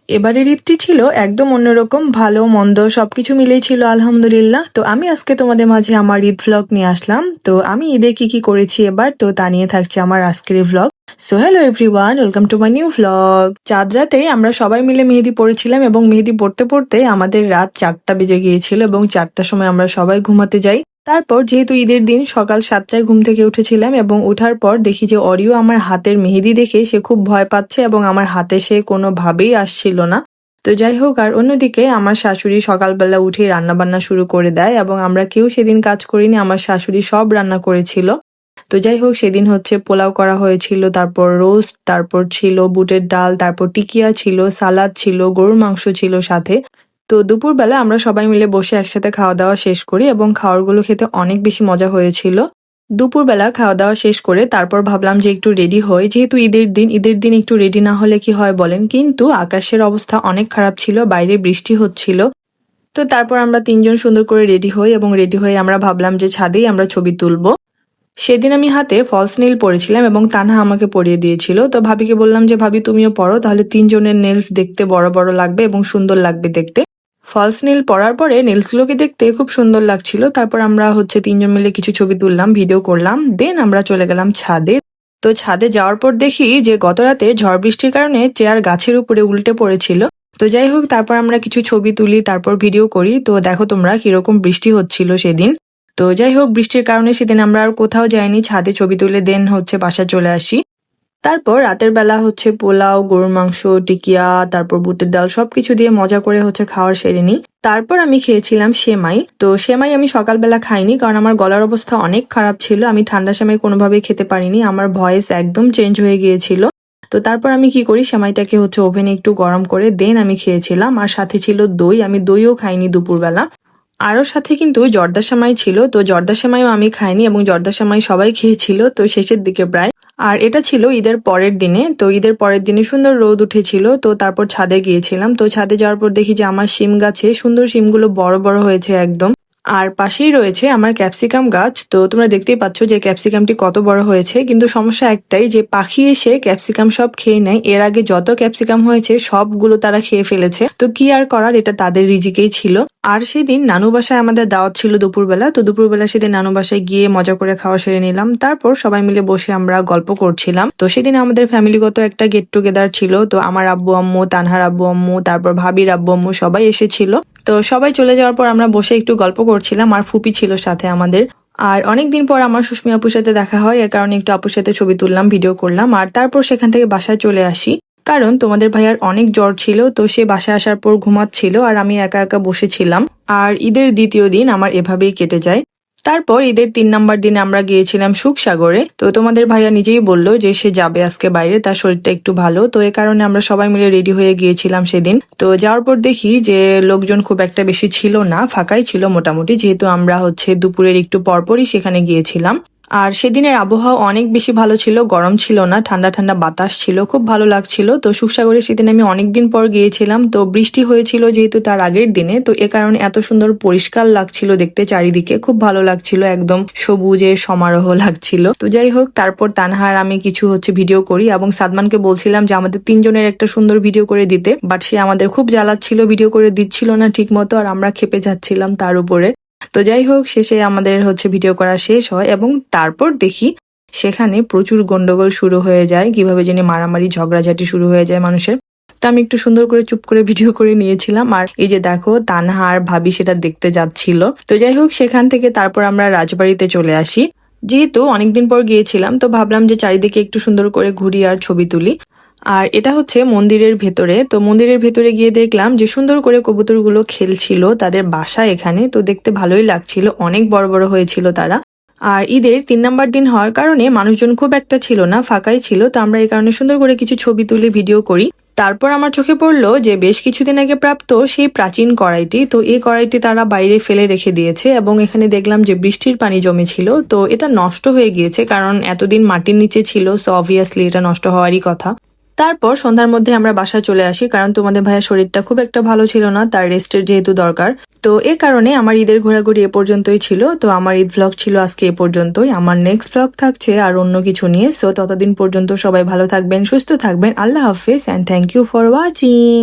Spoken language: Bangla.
এবারের ঈদটি ছিল একদম অন্যরকম, ভালো মন্দ সবকিছু মিলেই ছিল আলহামদুলিল্লাহ। তো আমি আজকে তোমাদের মাঝে আমার ঈদ ভ্লগ নিয়ে আসলাম। তো আমি ঈদে কি কি করেছি এবার, তো তা নিয়ে থাকছে আমার আজকের vlog. So hello everyone, welcome to my new vlog. চাঁদ রাতে আমরা সবাই মিলে মেহেদি পড়েছিলাম এবং মেহেদি পড়তে পড়তে আমাদের রাত 4টা বেজে গিয়েছিল এবং 4টার সময় আমরা সবাই ঘুমাতে যাই। তারপর যেহেতু ঈদের দিন সকাল 7টায় ঘুম থেকে উঠেছিলাম এবং ওঠার পর দেখি যে অরিও আমার হাতের মেহেদি দেখে সে খুব ভয় পাচ্ছে এবং আমার হাতে সে কোনোভাবেই আসছিল না। তো যাই হোক, আর অন্যদিকে আমার শাশুড়ি সকালবেলা উঠে রান্না বান্না শুরু করে দেয় এবং আমরা কেউ সেদিন কাজ করিনি, আমার শাশুড়ি সব রান্না করেছিল। তো যাই হোক, সেদিন হচ্ছে পোলাও করা হয়েছিল, তারপর রোস্ট, তারপর ছিল বুটের ডাল, তারপর টিকিয়া ছিল, সালাদ ছিল, গরুর মাংস ছিল সাথে। তো দুপুরবেলা আমরা সবাই মিলে বসে একসাথে খাওয়া দাওয়া শেষ করি এবং খাবারগুলো খেতে অনেক বেশি মজা হয়েছিল। দুপুরবেলা খাওয়া দাওয়া শেষ করে তারপর ভাবলাম যে একটু রেডি হই, যেহেতু ঈদের দিন একটু রেডি না হলে কি হয় বলেন। কিন্তু আকাশের অবস্থা অনেক খারাপ ছিল, বাইরে বৃষ্টি হচ্ছিল। তো তারপর আমরা তিনজন সুন্দর করে রেডি হই এবং রেডি হয়ে আমরা ভাবলাম যে ছাদেই আমরা ছবি তুলবো। সেদিন আমি হাতে ফলস নেইল পরেছিলাম এবং তানহা আমাকে পরিয়ে দিয়েছিল। তো ভাবিকে বললাম যে ভাবি তুমিও পরো, তাহলে তিনজনের নেলস দেখতে বড় বড় লাগবে এবং সুন্দর লাগবে দেখতে। ফলস নেইল পরার পরে নেলসগুলোকে দেখতে খুব সুন্দর লাগছিল। তারপর আমরা হচ্ছে তিনজন মিলে কিছু ছবি তুললাম, ভিডিও করলাম, দেন আমরা চলে গেলাম ছাদে। তো ছাদে যাওয়ার পর দেখি যে গত রাতে ঝড় বৃষ্টির কারণে চেয়ার গাছের উপরে উল্টে পড়েছিল। তো যাই হোক, তারপর আমরা কিছু ছবি তুলি, তারপর ভিডিও করি। তো দেখো তোমরা কিরকম বৃষ্টি হচ্ছিল সেদিন। তো যাই হোক, বৃষ্টির কারণে সেদিন আমরা আর কোথাও যাইনি, ছাদে ছবি তুলে দেন হচ্ছে বাসায় চলে আসি। তারপর রাতের বেলা হচ্ছে পোলাও, গরুর মাংস, টিকিয়া, তারপর বুটের ডাল সবকিছু দিয়ে মজা করে হচ্ছে খাওয়ার সেরে নিই। তারপর আমি খেয়েছিলাম সেমাই। তো সেমাই আমি সকালবেলা খাইনি, কারণ আমার গলার অবস্থা অনেক খারাপ ছিল, আমি ঠান্ডা সেমাই কোনোভাবেই খেতে পারিনি, আমার ভয়েস একদম চেঞ্জ হয়ে গিয়েছিল। তো তারপর আমি কি করি, সেমাইটাকে হচ্ছে ওভেনে একটু গরম করে দেন আমি খেয়েছিলাম। আর সাথে ছিল দই, আমি দইও খাইনি দুপুরবেলা। আরও সাথে কিন্তু জর্দা সেমাই ছিল, তো জর্দা সেমাইও আমি খাইনি এবং জর্দা সেমাই সবাই খেয়েছিল তো শেষের দিকে প্রায়। আর এটা ছিল ঈদের পরের দিনে। তো ঈদের পরের দিনে সুন্দর রোদ উঠেছিল, তো তারপর ছাদে গিয়েছিলাম। তো ছাদে যাওয়ার পর দেখি যে আমার শিম গাছে সুন্দর শিমগুলো বড় বড় হয়েছে একদম। আর পাশেই রয়েছে আমার ক্যাপসিকাম গাছ। তো তোমরা দেখতেই পাচ্ছ যে ক্যাপসিকামটি কত বড় হয়েছে, কিন্তু সমস্যা একটাই যে পাখি এসে ক্যাপসিকাম সব খেয়ে নেয়। এর আগে যত ক্যাপসিকাম হয়েছে সবগুলো তারা খেয়ে ফেলেছে, তো কি আর করার, এটা তাদের রিজিকেই ছিল। আর সেদিন নানু বাসায় আমাদের দাওয়াত ছিল দুপুরবেলা। তো দুপুরবেলা সেদিন নানু বাসায় গিয়ে মজা করে খাওয়া সেরে নিলাম। তারপর সবাই মিলে বসে আমরা গল্প করছিলাম। তো সেদিন আমাদের ফ্যামিলিগত একটা গেট টুগেদার ছিল। তো আমার আব্বু আম্মু, তানহার আব্বু আম্মু, তারপর ভাবির আব্বু আম্মু সবাই এসেছিল। তো সবাই চলে যাওয়ার পর আমরা বসে একটু গল্প করছিলাম, আর ফুপি ছিল সাথে আমাদের। আর অনেকদিন পর আমার সুস্মি আপুর সাথে দেখা হয়, এর কারণে একটু আপুর সাথে ছবি তুললাম, ভিডিও করলাম। আর তারপর সেখান থেকে বাসায় চলে আসি, কারণ তোমাদের ভাইয়ার অনেক জ্বর ছিল। তো সে বাসায় আসার পর ঘুমাচ্ছিল আর আমি একা একা বসেছিলাম। আর ঈদের দ্বিতীয় দিন আমার এভাবেই কেটে যায়। তারপর ঈদের 3 নাম্বার দিনে আমরা গিয়েছিলাম সুখসাগরে। তো তোমাদের ভাইয়া নিজেই বললো যে সে যাবে আজকে বাইরে, তার শরীরটা একটু ভালো। তো এ কারণে আমরা সবাই মিলে রেডি হয়ে গিয়েছিলাম সেদিন। তো যাওয়ার পর দেখি যে লোকজন খুব একটা বেশি ছিল না, ফাঁকাই ছিল মোটামুটি, যেহেতু আমরা হচ্ছে দুপুরের একটু পরপরই সেখানে গিয়েছিলাম। আর সেদিনের আবহাওয়া অনেক বেশি ভালো ছিল, গরম ছিল না, ঠান্ডা ঠান্ডা বাতাস ছিল, খুব ভালো লাগছিল। তো সুখসাগরে সেদিন আমি অনেকদিন পর গিয়েছিলাম। তো বৃষ্টি হয়েছিল যেহেতু তার আগের দিনে, তো এ কারণে এত সুন্দর পরিষ্কার লাগছিল দেখতে, চারিদিকে খুব ভালো লাগছিল, একদম সবুজের সমারোহ লাগছিল। তো যাই হোক, তারপর তানহার আমি কিছু হচ্ছে ভিডিও করি এবং সাদমানকে বলছিলাম যে আমাদের তিনজনের একটা সুন্দর ভিডিও করে দিতে, বাট সে আমাদের খুব জ্বালাচ্ছিল, ভিডিও করে দিচ্ছিল না ঠিক মতো, আর আমরা খেপে যাচ্ছিলাম তার উপরে। তো যাই হোক, শেষে আমাদের হচ্ছে ভিডিও করা শেষ হয় এবং তারপর দেখি সেখানে প্রচুর গন্ডগোল শুরু হয়ে যায়, কিভাবে জানি মারামারি ঝগড়াঝাটি শুরু হয়ে যায় মানুষের। তো আমি একটু সুন্দর করে চুপ করে ভিডিও করে নিয়েছিলাম। আর এই যে দেখো তানহা আর ভাবি সেটা দেখতে যাচ্ছিল। তো যাই হোক, সেখান থেকে তারপর আমরা রাজবাড়িতে চলে আসি। যেহেতু অনেকদিন পর গিয়েছিলাম, তো ভাবলাম যে চারিদিকে একটু সুন্দর করে ঘুরি আর ছবি তুলি। আর এটা হচ্ছে মন্দিরের ভেতরে। তো মন্দিরের ভেতরে গিয়ে দেখলাম যে সুন্দর করে কবুতরগুলো খেলছিল, তাদের বাসা এখানে। তো দেখতে ভালোই লাগছিল, অনেক বড় বড় হয়েছিল তারা। আর ঈদের 3 নাম্বার দিন হওয়ার কারণে মানুষজন খুব একটা ছিল না, ফাঁকাই ছিল। তো আমরা এই কারণে সুন্দর করে কিছু ছবি তুলে ভিডিও করি। তারপর আমার চোখে পড়লো যে বেশ কিছুদিন আগে প্রাপ্ত সেই প্রাচীন কড়াইটি। তো এই কড়াইটি তারা বাইরে ফেলে রেখে দিয়েছে এবং এখানে দেখলাম যে বৃষ্টির পানি জমেছিল। তো এটা নষ্ট হয়ে গিয়েছে, কারণ এতদিন মাটির নিচে ছিল, সো অবভিয়াসলি এটা নষ্ট হওয়ারই কথা। তারপর সন্ধ্যার মধ্যে আমরা বাসায় চলে আসি, কারণ তোমাদের ভাইয়ের শরীরটা খুব একটা ভালো ছিল না, তার রেস্টের যেহেতু দরকার। তো এ কারণে আমার ঈদের ঘোরাঘুরি এ পর্যন্তই ছিল। তো আমার ঈদ ভ্লগ ছিল আজকে এ পর্যন্তই। আমার নেক্সট ভ্লগ থাকছে আর অন্য কিছু নিয়ে। সো ততদিন পর্যন্ত সবাই ভালো থাকবেন, সুস্থ থাকবেন। আল্লাহ হাফেজ and thank you for watching.